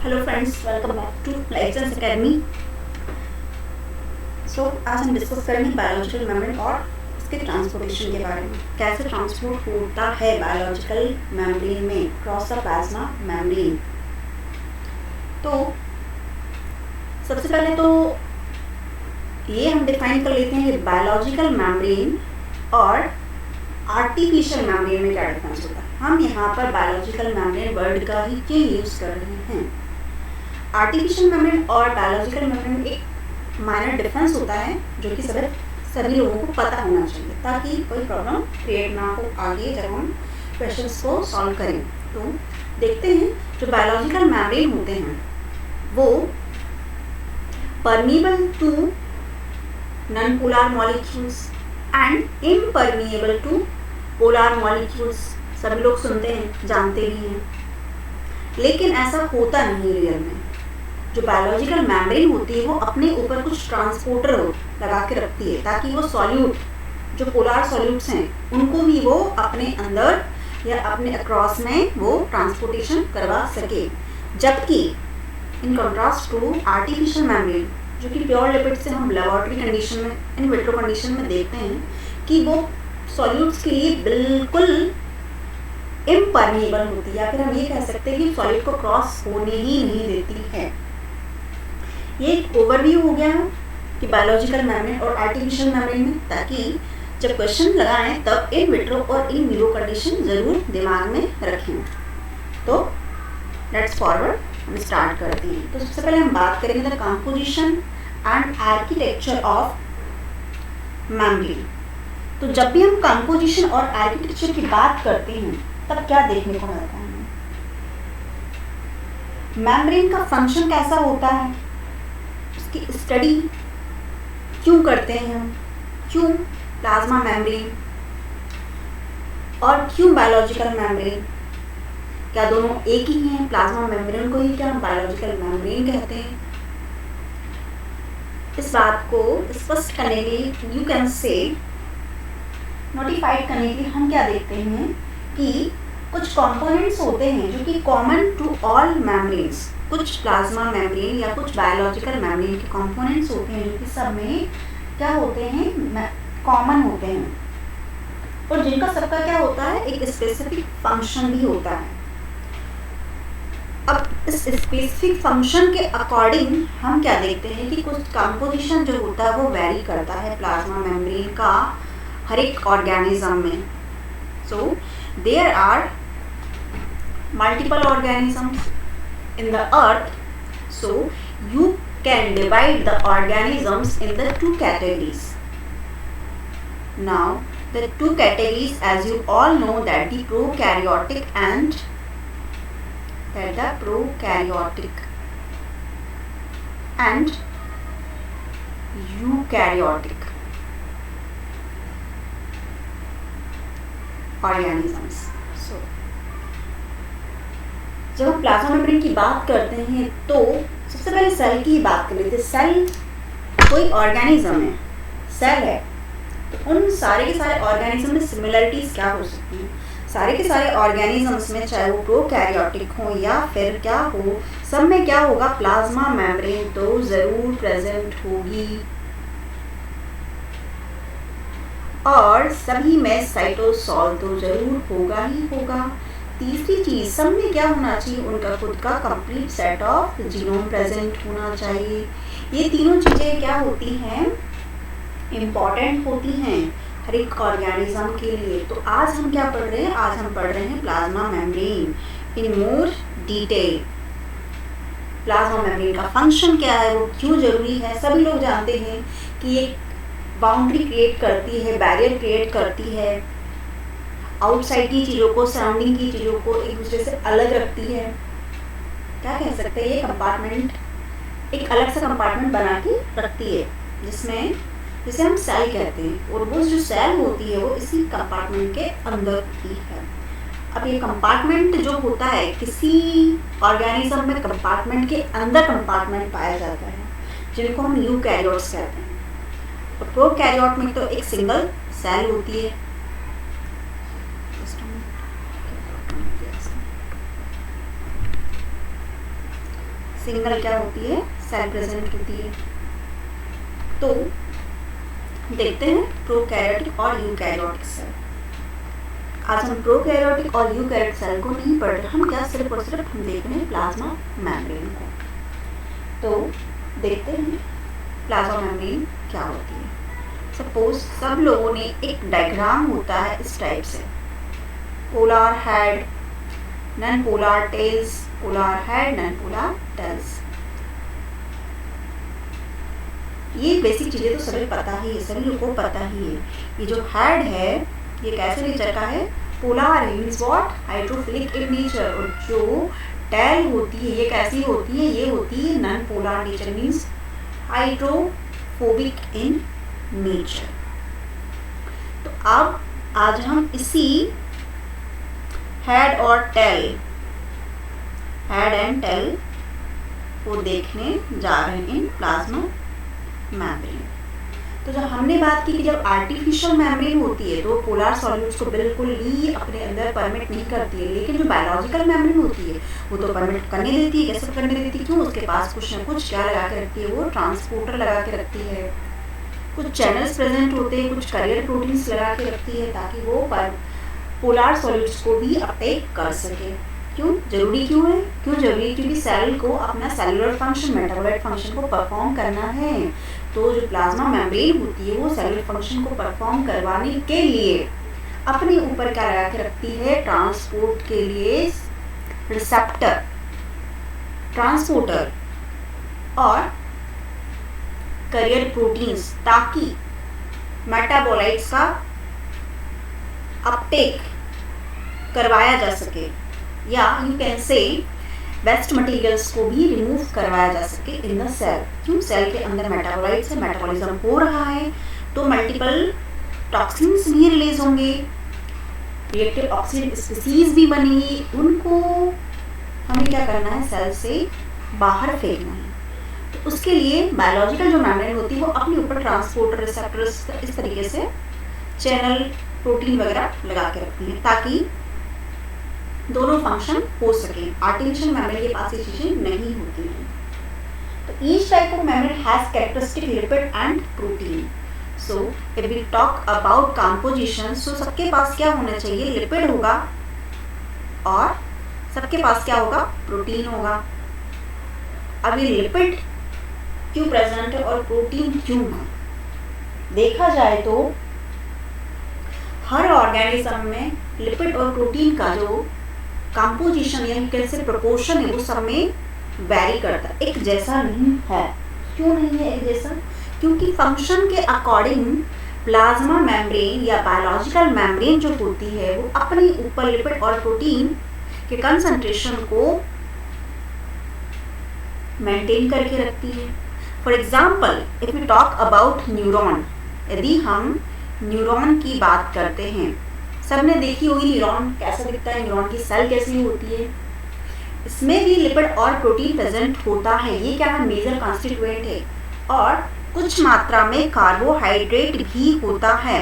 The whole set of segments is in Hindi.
Hello friends, welcome back to life science academy. आज हम डिस्कस करेंगे बायोलॉजिकल मेम्ब्रेन और इसके ट्रांसपोर्टेशन के बारे में। कैसे ट्रांसपोर्ट होता है बायोलॉजिकल मेम्ब्रेन में क्रॉस द प्लाज्मा मेम्ब्रेन। तो सबसे पहले तो ये हम डिफाइन कर लेते हैं कि बायोलॉजिकल मेम्ब्रेन और आर्टिफिशियल मेम्ब्रेन में क्या डिफरेंस होता है। हम यहाँ पर बायोलॉजिकल मेम्ब्रेन वर्ड का ही क्यों यूज़ कर रहे हैं। आर्टिफिशियल मेम्ब्रेन और बायोलॉजिकल मेम्ब्रेन में एक माइनर डिफरेंस होता है जो कि सभी लोगों को पता होना चाहिए ताकि कोई प्रॉब्लम क्रिएट ना हो आगे जब हम क्वेश्चंस को सॉल्व करें। तो देखते हैं जो बायोलॉजिकल मेम्ब्रेन होते हैं वो permeable to non polar molecules and impermeable to polar molecules. सभी लोग सुनते हैं, जानते भी हैं, लेकिन ऐसा होता नहीं रियल में। जो बायोलॉजिकल मेम्ब्रेन होती है वो अपने ऊपर कुछ ट्रांसपोर्टर लगा के रखती है ताकि वो सॉल्यूट, जो पोलर सॉल्यूट्स हैं, उनको भी वो अपने अंदर या अपने अक्रॉस में वो ट्रांसपोर्टेशन करवा सके। जबकि in contrast to artificial membrane जो कि प्योर लिपिड से हम लेबोरेटरी कंडीशन में, इन विट्रो कंडीशन में देखते हैं कि वो सॉल्यूट्स के लिए बिल्कुल इम्परमिएबल होती है, या फिर हम ये कह सकते हैं कि सॉलिड को क्रॉस होने ही नहीं देती है। ये एक ओवरव्यू हो गया है कि बायोलॉजिकल मेम्ब्रेन और आर्टिफिशियल मेम्ब्रेन में, ताकि जब क्वेश्चन लगाएं तब इन विट्रो और इन विवो कंडीशन जरूर दिमाग में रखें। तो लेट्स फॉरवर्ड, हम स्टार्ट करते हैं। तो सबसे पहले हम बात करेंगे the composition and architecture of membrane. तो जब भी हम कंपोजिशन और आर्किटेक्चर की बात करते हैं तब क्या देखने को मिलता है। मेम्ब्रेन का फंक्शन कैसा होता है, उसकी स्टडी क्यों करते हैं हम, क्यों प्लाज्मा मेम्ब्रेन और क्यों बायोलॉजिकल मेम्ब्रेन, क्या दोनों एक ही हैं। प्लाज्मा मेम्ब्रेन को ही क्या हम बायोलॉजिकल मेम्ब्रेन कहते हैं। इस बात को स्पष्ट करने के लिए, यू कैन से नोटिफाइड करने के लिए हम क्या देखते हैं कि कुछ कंपोनेंट्स होते हैं जो कि कॉमन टू ऑल मेम्ब्रेन्स। कुछ प्लाज्मा मेम्ब्रेन या कुछ बायोलॉजिकल मेम्ब्रेन के कंपोनेंट्स होते हैं जो कि सब में क्या होते हैं, कॉमन होते हैं, और जिनका सबका क्या होता है, एक स्पेसिफिक फंक्शन भी होता है। अब इस स्पेसिफिक फंक्शन के अकॉर्डिंग हम क्या देखते हैं कि कुछ कंपोजिशन जो होता है वो वेरी करता है प्लाज्मा मेम्ब्रेन का हर एक ऑर्गेनिज्म में। So there are multiple organisms in the earth, so you can divide the organisms in the two categories. Now the two categories, as you all know, that the prokaryotic and eukaryotic organisms. So जब हम प्लाज्मा मेम्ब्रेन की बात करते हैं तो सबसे पहले सेल की बात कर लेते हैं। सेल कोई ऑर्गेनिज्म है, सेल है, तो उन सारे के सारे ऑर्गेनिज्म में सिमिलरिटीज क्या हो सकती हैं। सारे के सारे ऑर्गेनिजम्स में, चाहे वो प्रोकैरियोटिक हो या फिर क्या हो, सब में क्या होगा, प्लाज्मा मेम्ब्रेन तो जरूर प्रेजेंट होगी, और सभी में साइटोसॉल तो जरूर होगा ही होगा। तीसरी चीज, सब में क्या होना चाहिए, उनका खुद का complete set of genome present होना चाहिए। ये तीनों चीजें क्या होती हैं, इम्पॉर्टेंट होती हैं हर एक ऑर्गेनिज्म के लिए। तो आज हम क्या पढ़ रहे हैं, आज हम पढ़ रहे हैं plasma membrane in more detail. Plasma membrane का फंक्शन क्या है, वो क्यों जरूरी है। सभी लोग जानते हैं कि ये बाउंड्री क्रिएट करती है, बैरियर क्रिएट करती है, आउटसाइड की चीज़ों को, सराउंडिंग की चीज़ों को एक दूसरे से अलग रखती है। क्या कह सकते हैं, ये कंपार्टमेंट, एक अलग सा कंपार्टमेंट बना के रखती है जिसमें, जिसे हम सेल कहते हैं, और वो जो सेल होती है वो इसी कंपार्टमेंट के अंदर ही है। अब ये कंपार्टमेंट जो होता है, किसी ऑर्गेनिज्म में कंपार्टमेंट के अंदर कंपार्टमेंट पाया जाता है जिनको हम यूकैरियोट्स कहते हैं। और प्रोकैरियोट में तो एक सिंगल सेल होती है। सिंगल क्या होती है, सेल प्रेजेंट होती है। तो देखते हैं प्रोकैरियोटिक और यूकैरियोटिक सेल। आज हम प्रोकैरियोटिक और यूकैरियोटिक सेल को नहीं पढ़ रहे, हम क्या सिर्फ और सिर्फ हम देख रहे हैं प्लाज्मा मेम्ब्रेन को। तो देखते हैं प्लाज्मा मेम्ब्रेन क्या होती है। सपोज सब लोगों ने एक डायग्राम होता है इस टाइप से, polar head, non polar tails, polar head, non polar tails. ये बेसिक चीज़ें तो सभी पता ही है, सभी लोगों को पता ही है। ये जो हेड है ये कैसे नेचर का है, polar means what, hydrophilic in nature. और जो टेल होती है ये कैसी होती है, ये होती है non polar nature means hydrophobic in nature. तो अब आज हम इसी हेड और टेल, हेड एंड टेल को देखने जा रहे हैं इन प्लाज्मा मेम्ब्रेन। तो जब हमने बात की कि जब आर्टिफिशियल मेम्ब्रेन होती है तो पोलर सॉल्यूट्स को बिल्कुल ही अपने अंदर परमिट नहीं करती है, लेकिन जो बायोलॉजिकल मेम्ब्रेन होती है वो तो परमिट करने देती है। कैसे करने देती है, क्यों, उसके पास कुछ ना कुछ क्या लगा के रखती है, वो ट्रांसपोर्टर लगा के रखती है, कुछ चैनल्स प्रेजेंट होते हैं, कुछ कैरियर प्रोटीन्स लगा के रखती है ताकि वो पोलर सॉल्यूट्स को भी अपटेक कर सके। क्यों जरूरी, क्यों है, क्यों जरूरी, क्योंकि सेल को अपना सेलुलर फंक्शन, मेटाबॉलाइट फंक्शन को परफॉर्म करना है। तो जो प्लाज्मा मेम्ब्रेन होती है वो सेलुलर फंक्शन को परफॉर्म करवाने के लिए अपने ऊपर क्या लगा के रखती है, ट्रांसपोर्ट के लिए रिसेप्टर, ट्रांसपोर्टर और कैरियर प्रोटीन्स, ताकि मेटाबॉलाइट्स का अपटेक करवाया जा सके, या you can say waste materials को भी रिमूव करवाया जा सके इन द सेल। क्यों, सेल के अंदर मेटाबॉलाइट्स है, मेटाबॉलिज्म हो रहा है तो मल्टीपल टॉक्सिन्स भी रिलीज होंगे, रिएक्टिव ऑक्सीडेंट स्पीसीज भी बनेगी, उनको हमें क्या करना है, सेल से बाहर फेंकना है। तो उसके लिए बायोलॉजिकल जो मेम्ब्रेन होती है वो अपने ऊपर ट्रांसपोर्टर, रिसेप्टर्स इस तरीके से चैनल, प्रोटीन वगैरह लगा के रखती है ताकि दोनों फंक्शन हो सके। आर्टिफिशियल मेम्ब्रेन के पास ये चीजें नहीं होती हैं। तो each type of membrane has characteristic lipid and protein. So if we talk about composition, so सबके पास क्या होना चाहिए, लिपिड होगा और सबके पास क्या होगा, प्रोटीन होगा। अब ये लिपिड क्यों प्रेजेंट है और प्रोटीन क्यों है, देखा जाए तो हर ऑर्गेनिज्म में लिपिड और प्रोटीन का जो कंपोजिशन यानी कैसे प्रोपोर्शन है वो सब में वैरी करता है, एक जैसा नहीं है। क्यों नहीं है एक जैसा, क्योंकि फंक्शन के अकॉर्डिंग प्लाज्मा मेम्ब्रेन या बायोलॉजिकल मेम्ब्रेन जो होती है वो अपने ऊपर लिपिड और प्रोटीन के कंसंट्रेशन को मेंटेन करके रखती है। For example if we talk about neuron, यदि हम न्यूरॉन की बात करते हैं, सबने देखी होगी न्यूरॉन कैसा दिखता है, न्यूरॉन की सेल कैसी होती है, इसमें भी लिपिड और प्रोटीन प्रेजेंट होता है। ये क्या है, मेजर कॉन्स्टिट्यूएंट है। और कुछ मात्रा में कार्बोहाइड्रेट भी होता है,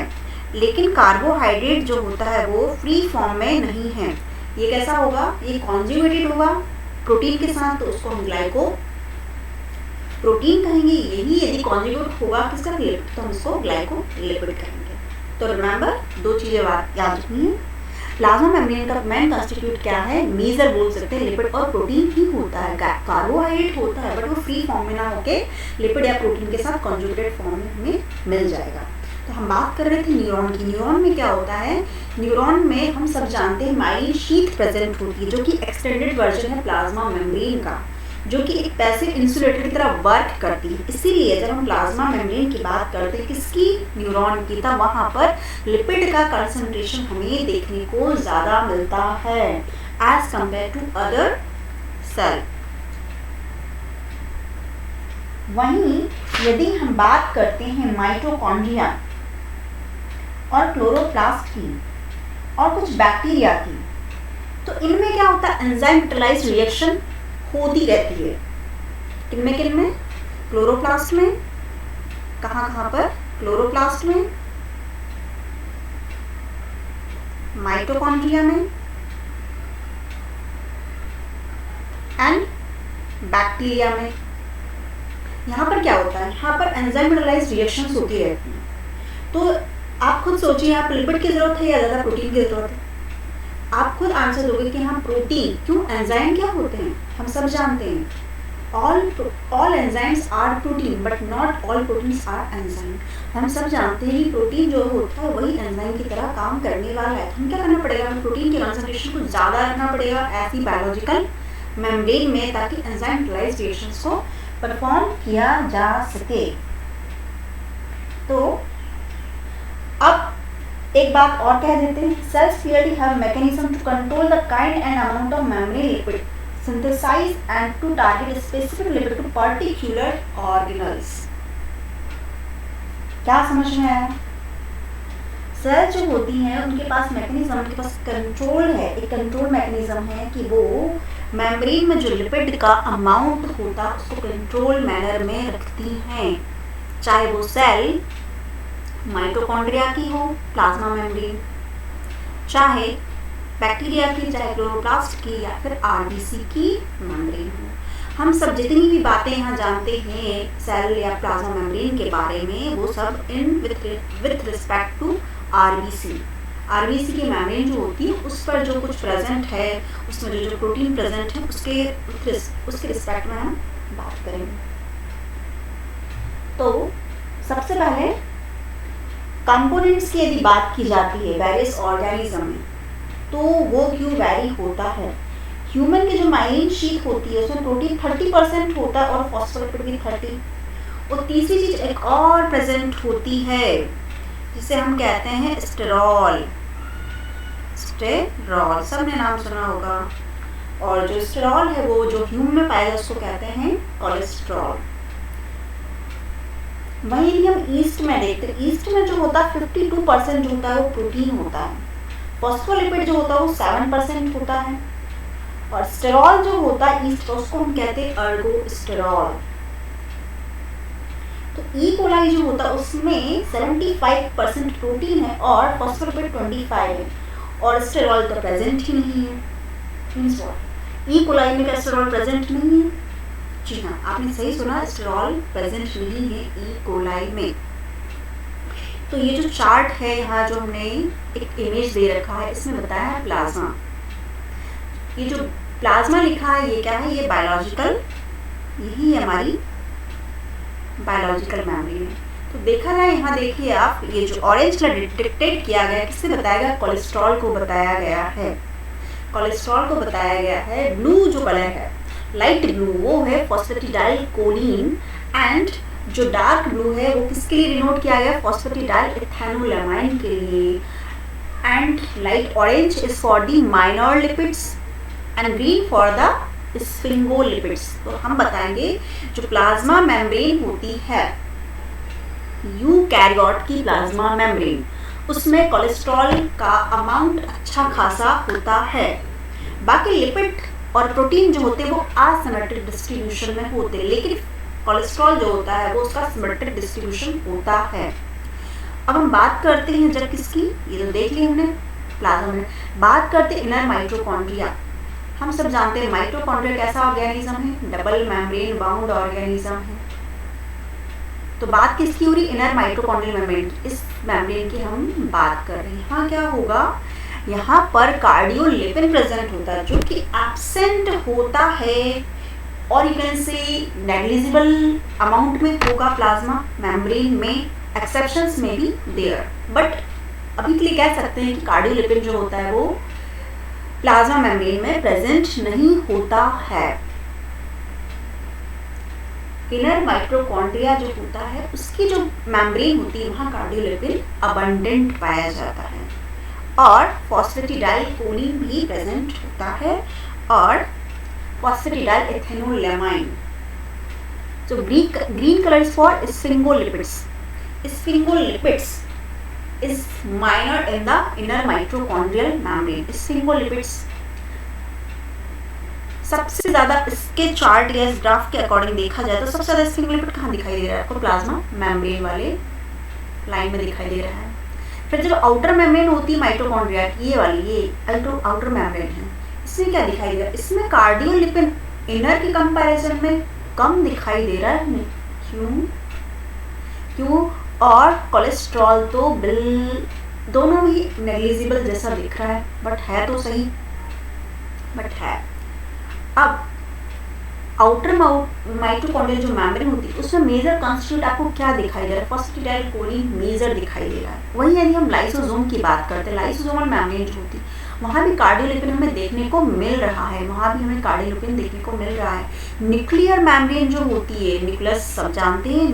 लेकिन कार्बोहाइड्रेट जो होता है वो फ्री फॉर्म में नहीं है। ये कैसा होगा, ये कॉन्जुगेटेड होगा प्रोटीन के साथ, तो उसको हम ग्लाइको प्रोटीन कहेंगे। यही यदि कॉन्जुगेट होगा किसका, लिपिड, तो हम इसको ग्लाइको लिपिड कहेंगे। तो रिमेंबर, दो चीजें याद रखनी है। प्लाज्मा मेम्ब्रेन का मेन कंस्टिट्यूट क्या है, मेजर बोल सकते हैं, लिपिड और प्रोटीन ही होता है। कार्बोहाइड्रेट होता है बट वो फ्री फॉर्म में ना होके लिपिड या प्रोटीन के साथ कॉन्जुगेटेड फॉर्म में हमें मिल जाएगा। तो हम बात कर रहे थे न्यूरॉन की। न्यूरॉन में क्या होता है, न्यूरॉन में हम सब जानते हैं माइलिन शीथ प्रेजेंट होती है, जो कि एक्सटेंडेड वर्जन है प्लाज्मा मेम्ब्रेन का, जो कि एक पैसिव इंसुलेटर की तरह वर्क करती है। इसीलिए जब हम प्लाज्मा मेम्ब्रेन की बात करते हैं किसकी, न्यूरॉन की, तब वहाँ पर लिपिड का कंसंट्रेशन हमें देखने को ज़्यादा मिलता है as compared to other cell. वहीं यदि हम बात करते हैं माइटोकॉन्ड्रिया और क्लोरोप्लास्ट की और कुछ बैक्टीरिया की, तो इनमें क्या होता है, एंजाइम यूटिलाइज रिएक्शन होती रहती है। किनमें, क्लोरोप्लास्ट में, कहाँ पर, क्लोरोप्लास्ट में, माइटोकॉन्ड्रिया में एंड बैक्टीरिया में। यहाँ पर क्या होता है, यहाँ पर एंजाइम मेटाबोलाइज्ड रिएक्शंस होती रहती हैं। तो आप खुद सोचिए, यहाँ पर लिपिड की जरूरत है या ज़्यादा प्रोटीन की जरूरत है? आप खुद आंसर दोगे कि हाँ प्रोटीन। क्यों? एंजाइम क्या होते हैं हम सब जानते हैं, all enzymes are protein but not all proteins are enzyme. हम सब जानते हैं कि प्रोटीन जो होता है वही एंजाइम की तरह काम करने वाला है। हम क्या करना पड़ेगा, हमें प्रोटीन की कंसंट्रेशन को ज़्यादा रखना पड़ेगा ऐसी बायोलॉजिकल मेम्ब्रेन में, ताकि एंजाइम मेटाबोलाइज्ड रिएक्शंस को परफॉर्म किया जा सके। तो अब एक बात और कह देते हैं, cells clearly have mechanism to control the kind and amount of membrane lipid synthesize and to target specific lipid to particular organelles. क्या समझ में आया? सेल्स जो होती हैं उनके पास मैकेनिज्म, उनके पास कंट्रोल है, एक कंट्रोल मैकेनिज्म है कि वो मेम्ब्रेन में जो लिपिड का अमाउंट होता है उसको कंट्रोल मैनर में रखती हैं, चाहे वो सेल माइटोकॉन्ड्रिया की हो, प्लाज्मा मेम्ब्रेन, चाहे बैक्टीरिया की, चाहे क्लोरोप्लास्ट की, या फिर आरबीसी की मेम्ब्रेन हो। हम सब जितनी भी बातें यहाँ जानते हैं सेल या प्लाज्मा मेम्ब्रेन के बारे में, वो सब in with respect to RBC की मेम्ब्रेन जो होती है उस पर जो कुछ प्रेजेंट है, उसमें जो प्रोटीन प्रेजेंट है उसके रिस्पेक्ट में हम बात करेंगे। तो सबसे पहले कंपोनेंट्स की यदि बात की जाती है वेरियस ऑर्गेनिज्म में, तो वो क्यों वैरी होता है। ह्यूमन की जो माइलिन शीट होती है उसमें प्रोटीन 30% होता है और फॉस्फोलिपिड भी 30। और तीसरी चीज एक और प्रेजेंट होती है जिसे हम कहते हैं स्टेरॉल। सबने नाम सुना होगा। और जो स्टेरॉल है वो जो ह्यूमन में पाया जाता है उसको कहते हैं कोलेस्ट्रॉल। वहीं यदि हम ईस्ट में देखते हैं, ईस्ट में जो होता है 52% जो होता है वो प्रोटीन होता है, फॉस्फोलिपिड जो होता है वो 7% होता है, और स्टेरॉल जो होता है ईस्ट का उसको हम कहते हैं अर्गोस्टेरॉल। तो ई कोलाई जो होता है उसमें 75% प्रोटीन है और फॉस्फोलिपिड 25 है, और स्टेरॉल तो प्रेजेंट ही नहीं है। Means what? ई कोलाई में क्या स्टेरॉल प्रेजेंट नहीं है? जी हाँ, आपने सही सुना, स्टेरॉल प्रेजेंट नहीं है ई कोलाई में। तो ये जो चार्ट है यहाँ जो हमने एक इमेज दे रखा है, इसमें बताया है प्लाज्मा। ये जो प्लाज्मा लिखा है ये क्या है? ये बायोलॉजिकल, यही है हमारी बायोलॉजिकल मेमोरी है। तो देखा जाए यहाँ देखिए आप, ये जो ऑरेंज कलर डिटेक्टेड किया गया किससे बताया गया? कोलेस्ट्रॉल को बताया गया है। कोलेस्ट्रॉल को बताया गया है। ब्लू जो कलर है लाइट ब्लू वो है फॉस्फेटिडाइल कोलिन, एंड जो डार्क ब्लू है वो किसके लिए डिनोट किया गया? फॉस्फेटिडाइल इथेनोलैमाइन के लिए। And light orange is for the minor lipids and green for the sphingolipids. तो हम बताएंगे जो प्लाज्मा मेम्ब्रेन होती है, यूकैरियोट की प्लाज्मा मेम्ब्रेन, उसमें कोलेस्ट्रॉल का अमाउंट अच्छा खासा होता है। बाकी लिपिड और प्रोटीन जो होते हैं वो असिमेट्रिक डिस्ट्रीब्यूशन में होते हैं, लेकिन कोलेस्ट्रॉल जो होता है वो उसका सिमेट्रिक डिस्ट्रीब्यूशन होता है। अब हम बात करते हैं जब किसकी, ये तो देख लिया हमने प्लाज्मा में। बात करते हैं इनर माइटोकॉन्ड्रिया। हम सब जानते हैं माइटोकॉन्ड्रिया कैसा ऑर्गेनिज्म है? डबल मेम्ब्रेन बाउंड ऑर्गेनिज्म है। तो बात किसकी हो रही? इनर माइटोकॉन्ड्रियल मेम्ब्रेन की। इस मेम्ब्रेन की हम बात कर रहे हैं। यहाँ क्या होगा? यहाँ पर कार्डियोलिपिन प्रेजेंट होता है जो कि एब्सेंट होता है, और यू कैन से नेग्लिजिबल अमाउंट में होगा प्लाज्मा मेम्ब्रेन में, एक्सेप्शंस में भी देयर, बट अभी के लिए कह सकते हैं कि कार्डियोलिपिन जो होता है वो प्लाज्मा मेम्ब्रेन में प्रेजेंट नहीं होता है। इनर माइटोकॉन्ड्रिया जो होता है उसकी जो मेम्ब्रेन होती है वहाँ कार्डियोलिपिन अबंडेंट पाया जाता है, और फॉस्फेटिडाइल कोलिन भी प्रेजेंट होता है, और phosphatidyl इथेनोलैमाइन। So green color is for sphingolipids. Sphingolipids is minor in the inner mitochondrial membrane. Sphingolipids सबसे ज्यादा इसके चार्ट या इस ग्राफ के अकॉर्डिंग देखा जाए तो सबसे ज्यादा स्फिंगोलिपिड कहाँ दिखाई दे रहा है आपको? प्लाज्मा मेम्ब्रेन वाले लाइन में दिखाई दे रहा है। फिर जो आउटर मेम्ब्रेन होती है माइटोकॉन्ड्रिया की, ये वाली, ये आउटर मेम्ब्रेन है, इसमें क्या दिखाई दे रहा है? इसमें कार्डियोलिपिन इनर के कंपैरिजन में कम दिखाई दे रहा है हमें। क्यों? और कोलेस्ट्रॉल तो दोनों ही नेग्लिजिबल जैसा दिख रहा है, बट है तो सही, बट है। अब आउटर माइटोकॉन्ड्रियल जो मेम्ब्रेन होती है उसमें मेजर कॉन्स्टिट्यूट आपको क्या दिखाई दे रहा है? फॉस्फेटिडाइलकोलिन मेजर दिखाई दे रहा है। वही यदि हम लाइसोसोम की बात करते हैं, लाइसोसोमल मेम्ब्रेन जो होती है वहाँ भी कार्डियोलिपिन हमें देखने को मिल रहा है, वहाँ भी हमें कार्डियोलिपिन देखने को मिल रहा है। न्यूक्लियर मेम्ब्रेन जो होती है, न्यूक्लियस सब जानते हैं,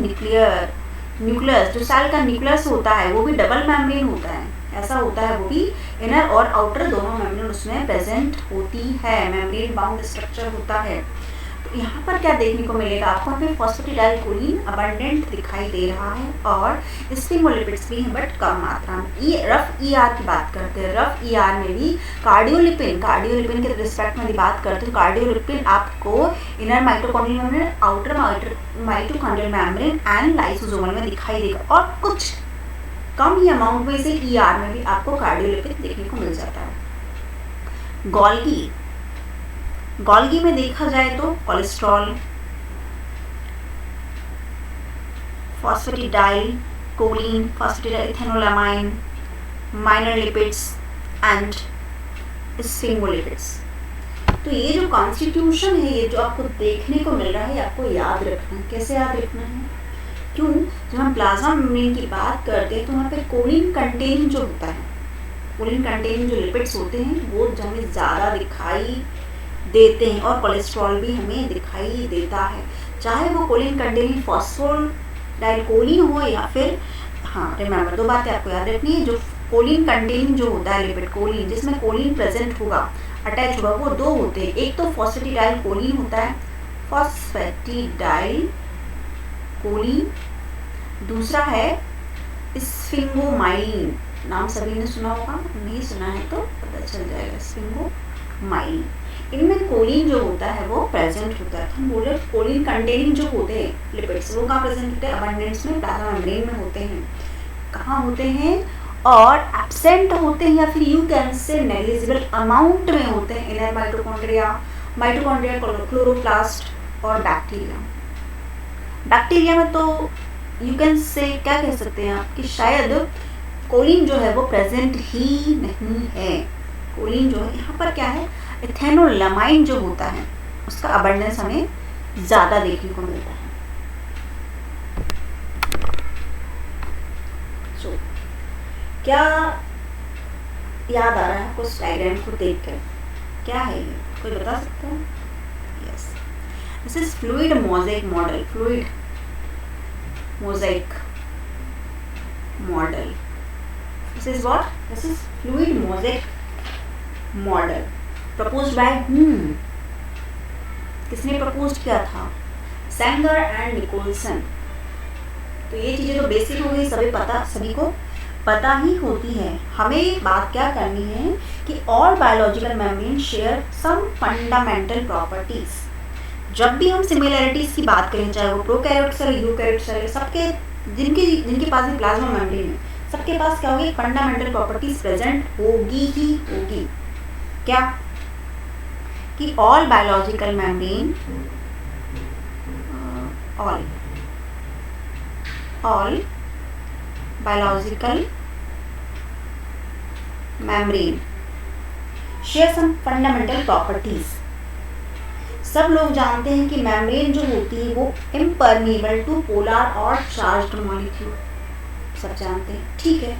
न्यूक्लियस जो सेल का न्यूक्लियस होता है वो भी डबल मेम्ब्रेन होता है, ऐसा होता है, वो भी इनर और आउटर दोनों मेम्ब्रेन उसमें प्रेजेंट होती है, मेम्ब्रेन बाउंड स्ट्रक्चर होता है। तो यहाँ पर क्या देखने को मिलेगा आपको? हमें फॉस्फेटिडाइलकोलिन अबंडेंट दिखाई दे रहा है और स्फिंगोलिपिड्स भी हैं बट कम मात्रा में। रफ ईआर की बात करते हैं, रफ ईआर में भी कार्डियोलिपिन के रिस्पेक्ट में बात करते हैं। कार्डियोलिपिन आपको inner mitochondrial membrane, outer mitochondrial membrane and lysosomal में दिखाई देगा, और कुछ कम ही अमाउंट में से ईआर में भी आपको कार्डियोलिपिन देखने को मिल जाता है। गोल्गी में देखा जाए तो cholesterol, phosphatidylcholine, phosphatidylethanolamine, minor lipids and sphingolipids. तो ये जो कॉन्स्टिट्यूशन है, ये जो आपको देखने को मिल रहा है, आपको याद रखना है। कैसे याद रखना है? क्यों? जब हम प्लाज्मा मेम्ब्रेन की बात करते हैं तो वहाँ पे कोलिन कंटेनिंग जो होता है, कोलिन कंटेनिंग जो लिपिड्स होते हैं वो हमें ज़्यादा दिखाई देते हैं, और कोलेस्ट्रॉल भी हमें दिखाई देता है, चाहे वो कोलिन कंटेनिंग फॉस्फोडाइलकोलिन हो या फिर, हाँ रिमेंबर, दो बातें आपको याद रखनी है। जो कोलिन कंटेनिंग जो होता है लिपिड, कोलिन जिसमें कोलिन प्रेजेंट होगा, अटैच होगा, वो दो होते हैं। एक तो फॉस्फेटिडाइलकोलिन होता है, फॉस्फेटिडाइलकोलिन, दूसरा है स्फिंगोमाइलिन। नाम सभी ने सुना होगा, नहीं सुना है तो पता चल जाएगा, स्फिंगोमाइलिन। इनमें कोलिन जो होता है वो प्रेजेंट होता है। हम बोले कोलिन कंटेनिंग जो होते हैं लिपिड्स, वो कहाँ प्रेजेंट होते हैं? अबंडेंस में, प्लाज्मा मेम्ब्रेन में होते हैं। कहाँ होते हैं? और एब्सेंट होते हैं, या फिर यू कैन से नेग्लिजिबल अमाउंट में होते हैं इनर माइटोकॉन्ड्रिया, क्लोरोप्लास्ट और बैक्टीरिया में तो यू कैन से क्या कह सकते हैं आप कि शायद कोलिन जो है वो प्रेजेंट ही नहीं है। कोलिन जो है यहाँ पर क्या है, एथेनोलामाइन जो होता है उसका अबंडेंस हमें ज़्यादा देखने को मिलता है। So, क्या याद आ रहा है आपको इस डायग्राम को देखकर? क्या है ये, कोई बता सकता है? Yes, this is fluid mosaic model. Fluid mosaic model, this is what? This is fluid mosaic model. Proposed by किसने प्रपोज किया था? Singer and Nicolson. तो ये चीज़ें तो बेसिक हो गई, सभी को पता ही होती है। हमें बात क्या करनी है कि all biological membrane share some fundamental properties. जब भी हम सिमिलैरिटीज की बात करें, चाहे वो प्रोकैरियोट सेल, यूकैरियोट सेल, सबके जिनके पास भी प्लाज्मा मेम्ब्रेन है, सबके पास क्या होगी? फंडामेंटल प्रॉपर्टीज प्रेजेंट होगी ही होगी। क्या? कि all biological membrane, all biological membrane share some fundamental properties. सब लोग जानते हैं कि मेम्ब्रेन जो होती है वो इम्परमीएबल टू पोलर और चार्ज्ड मॉलिक्यूल, सब जानते हैं। ठीक है,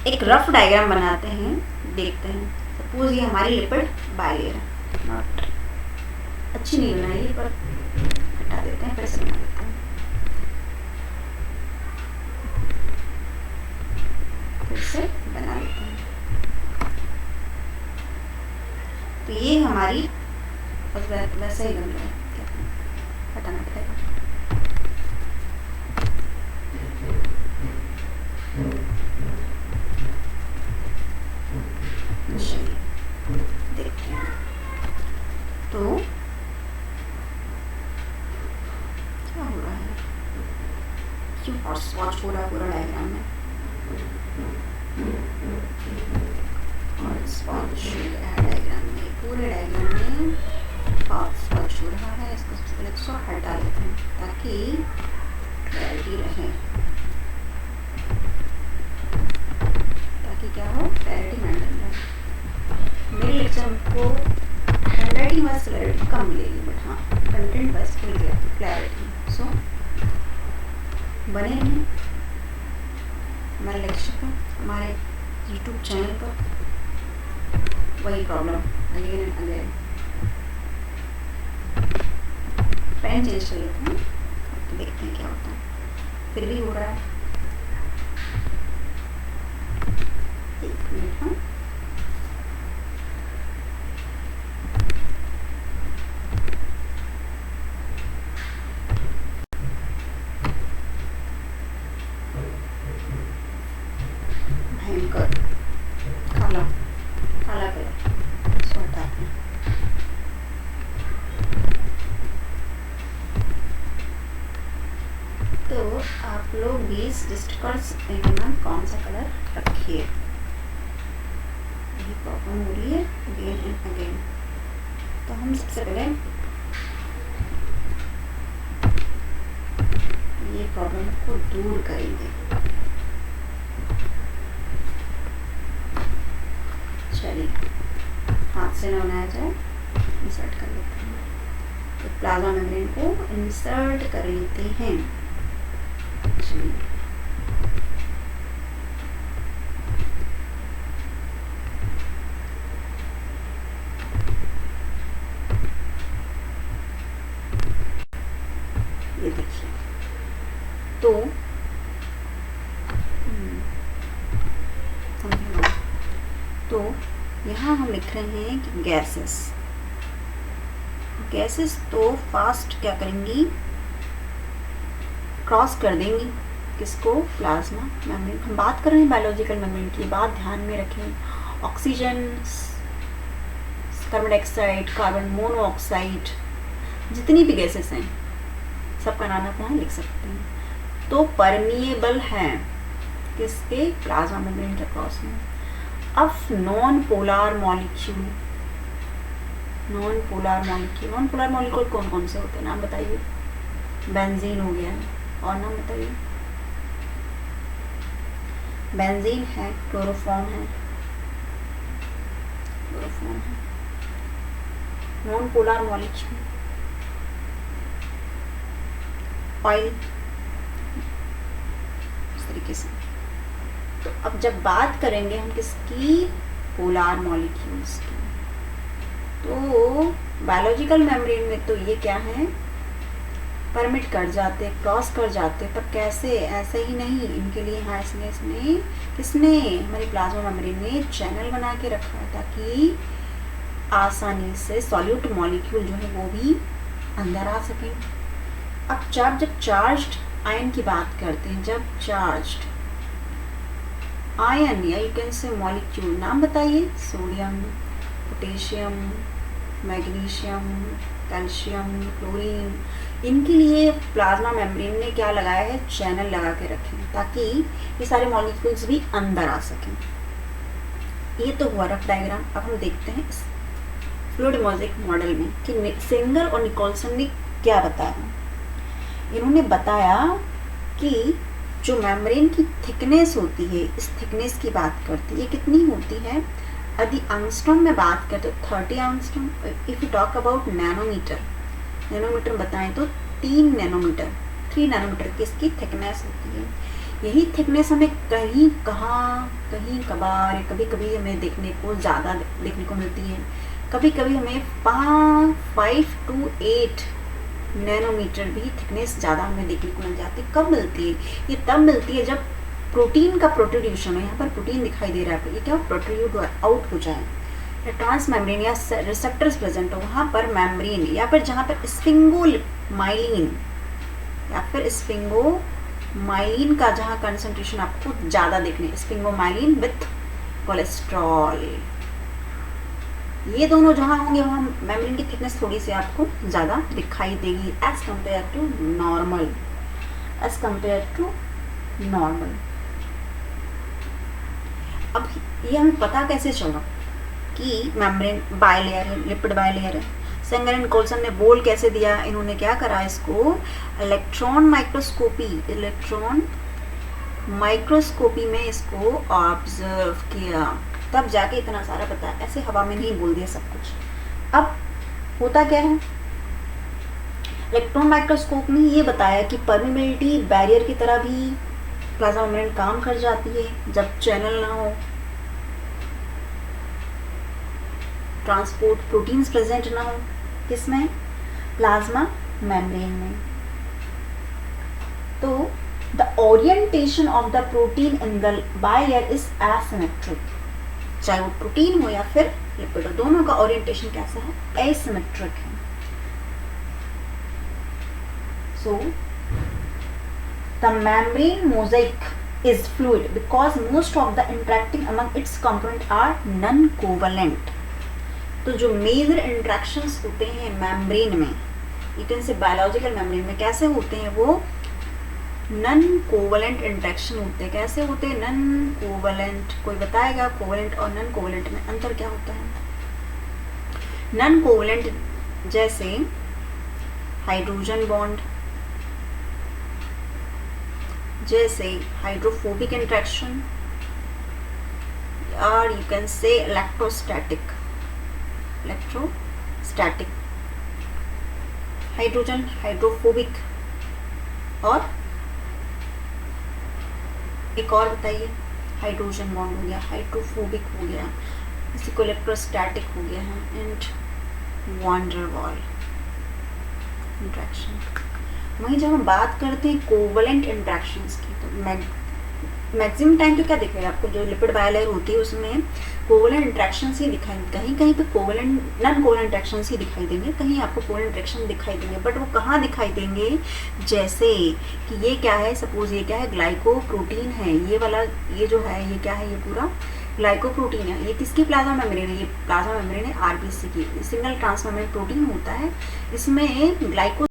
एक रफ डायग्राम बनाते हैं, देखते हैं। सपोज ये हमारी लिपिड बाइलेयर है, नॉट अच्छी नहीं बनाई पर हटा देते हैं, फिर से बना देते हैं, फिर से बना लेते हैं। तो ये हमारी बस वैसे ही बन रहा है, हटाना पड़ेगा। देखते हैं तो क्या हो रहा है, क्यों हॉटस्पॉट हो रहा है पूरा डायग्राम में। हॉटस्पॉट डायग्राम में, पूरे डायग्राम में फास्ट हो रहा है, इसको सबसे पहले इसको हटा लेते हैं ताकि क्लैरिटी रहे, ताकि क्या हो, क्लैरिटी मेंटेन रहे। मेरे लेक्चर को हैंडराइटिंग वाइज क्लैरिटी कम मिलेगी, बट हाँ कंटेंट वाइज फुल क्लैरिटी। सो बने रहें हमारे लेक्चर पर, हमारे यूट्यूब चैनल पर। वही problem again and again. Pen change कर लेते हैं तो देखते हैं क्या होता है। फिर भी हो रहा है, एक मिनट। हाँ भयंकर काला काला कलर इसको हटाते हैं। तो आप लोग भी सजेस्ट कर सकते हैं ना कौन सा कलर रखिए। यही प्रॉब्लम हो रही है अगेन एंड अगेन। तो हम सबसे पहले ये प्रॉब्लम को दूर करेंगे। चलिए हाथ से ना बनाया जाए, इंसर्ट कर लेते हैं। तो प्लाज्मा मेम्ब्रेन को इंसर्ट कर लेते हैं। ये देखिए, तो तो यहाँ हम लिख रहे हैं कि गैसेस तो फास्ट क्या करेंगी, क्रॉस कर देंगी किसको, प्लाज्मा मेम्ब्रेन। हम बात कर रहे हैं बायोलॉजिकल मेम्ब्रेन की, बात ध्यान में रखें। Oxygen, carbon dioxide, carbon monoxide, जितनी भी गैसेस हैं सबका नाम आप यहाँ लिख सकते हैं। तो परमिएबल हैं किसके, प्लाज्मा मेम्ब्रेन के क्रॉस में। अब नॉन पोलर मॉलिक्यूल कौन कौन से होते हैं, नाम बताइए। बेंजीन हो गया, और नाम बताइए। बेंजीन है, क्लोरोफॉर्म है, नॉन पोलर मॉलिक्यूल, ऑयल, इस तरीके से। तो अब जब बात करेंगे हम किसकी, पोलर मॉलिक्यूल्स की, तो बायोलॉजिकल मेम्ब्रेन में तो ये क्या है, परमिट कर जाते, क्रॉस कर जाते। पर कैसे, ऐसे ही नहीं, इनके लिए हाँ इसने किसने, हमारे प्लाज्मा मेम्ब्रेन में चैनल बना के रखा है ताकि आसानी से सॉल्यूट मॉलिक्यूल जो है वो भी अंदर आ सके। अब जब चार्ज्ड आयन की बात करते हैं, जब चार्ज्ड आयन या यू कैन से मॉलिक्यूल, नाम बताइए। Sodium, potassium, magnesium, calcium, chlorine, इनके लिए प्लाज्मा मेम्ब्रेन ने क्या लगाया है, चैनल लगा के रखे हैं ताकि ये सारे मॉलिक्यूल्स भी अंदर आ सकें। ये तो हुआ रफ डायग्राम। अब हम देखते हैं इस फ्लूइड मोज़ेक मॉडल में कि सेंगर और निकोलसन ने क्या बताया। इन्होंने बताया कि जो मेम्ब्रेन की थिकनेस होती है, इस थिकनेस की बात करती है, ये कितनी होती है, यदि एंगस्ट्रॉम में बात करें तो 30 angstrom. If you talk about nanometer बताएं तो 3 नैनोमीटर की इसकी थिकनेस होती है। यही थिकनेस हमें कहीं कभार या कभी हमें देखने को ज़्यादा देखने को मिलती है। कभी हमें 5 to 8 नैनोमीटर भी थिकनेस ज़्यादा हमें देखने को मिल जाती है। कब मिलती है, ये तब मिलती है जब प्रोटीन का प्रोट्रूड्यूशन है। यहाँ पर प्रोटीन दिखाई दे रहा है, ये क्या प्रोट्रूड आउट हो जाए, या ट्रांस मेम्ब्रेन या रिसेप्टर्स प्रेजेंट हो वहाँ पर मेम्ब्रेन, या फिर जहाँ पर स्फिंगोमाइलिन का जहाँ कंसंट्रेशन आपको ज़्यादा देखने, स्फिंगोमाइलिन विथ कोलेस्ट्रॉल, ये दोनों जहाँ होंगे वहाँ मेम्ब्रेन की थिकनेस थोड़ी सी आपको ज़्यादा दिखाई देगी एज कम्पेयर टू नॉर्मल। अब ये हमें पता कैसे चला कि मेम्ब्रेन बायलेयर है, लिपिड बायलेयर है। सेंगर एंड कोल्सन ने बोल कैसे दिया, इन्होंने क्या करा, इसको इलेक्ट्रॉन माइक्रोस्कोपी में इसको ऑब्जर्व किया, तब जाके इतना सारा पता है, ऐसे हवा में नहीं बोल दिया सब कुछ। अब होता क्या है, इलेक्ट्रॉन माइक्रोस्कोप में ये बताया कि परमेबिलिटी बैरियर की तरह भी प्लाज्मा मेम्ब्रेन काम कर जाती है जब चैनल ना हो, ट्रांसपोर्ट प्रोटीन्स प्रेजेंट ना हो, किसमें, प्लाज्मा मेम्ब्रेन में। तो the orientation of the protein in the bilayer is asymmetric, चाहे वो प्रोटीन हो या फिर लिपिड हो, दोनों का ओरिएंटेशन कैसा है, एसिमेट्रिक है। So the membrane mosaic is fluid because most of the interacting among its components are non-covalent। तो जो मेजर इंट्रैक्शंस होते हैं मेम्ब्रेन में, यू कैन से बायोलॉजिकल मेम्ब्रेन में, कैसे होते हैं वो, नॉन कोवलेंट इंट्रैक्शन होते हैं। कैसे होते हैं, नॉन कोवलेंट। कोई बताएगा कोवलेंट और नॉन कोवलेंट में अंतर क्या होता है? नॉन कोवलेंट जैसे हाइड्रोजन बॉन्ड, जैसे हाइड्रोफोबिक इंट्रैक्शन, और यू कैन से इलेक्ट्रोस्टैटिक। हाइड्रोजन हाइड्रोफोबिक, और एक और बताइए, हाइड्रोजन बॉन्ड हो गया, हाइड्रोफोबिक हो गया, इसी को इलेक्ट्रोस्टैटिक हो गया है, एंड वान डेर वाल इंट्रैक्शन। वहीं जब हम बात करते हैं कोवलेंट इंट्रैक्शंस की, तो मैक्सिमम टाइम तो क्या दिखेगा आपको, जो लिपिड बायलेयर होती है उसमें कोवलेंट इंट्रैक्शंस ही दिखाई, कहीं पे कोवलेंट नॉन कोवलेंट इंट्रैक्शंस ही दिखाई देंगे, कहीं आपको कोवलेंट इंट्रैक्शन दिखाई देंगे, बट वो कहाँ दिखाई देंगे, जैसे कि ये क्या है, सपोज ये क्या है, ग्लाइकोप्रोटीन है, ये वाला, ये जो है ये क्या है, ये पूरा ग्लाइकोप्रोटीन है, ये किसकी प्लाज्मा मेम्ब्रेन है, ये प्लाज्मा मेम्ब्रेन है आरबीसी की, सिंगल ट्रांसमेम्ब्रेन प्रोटीन होता है, इसमें ग्लाइको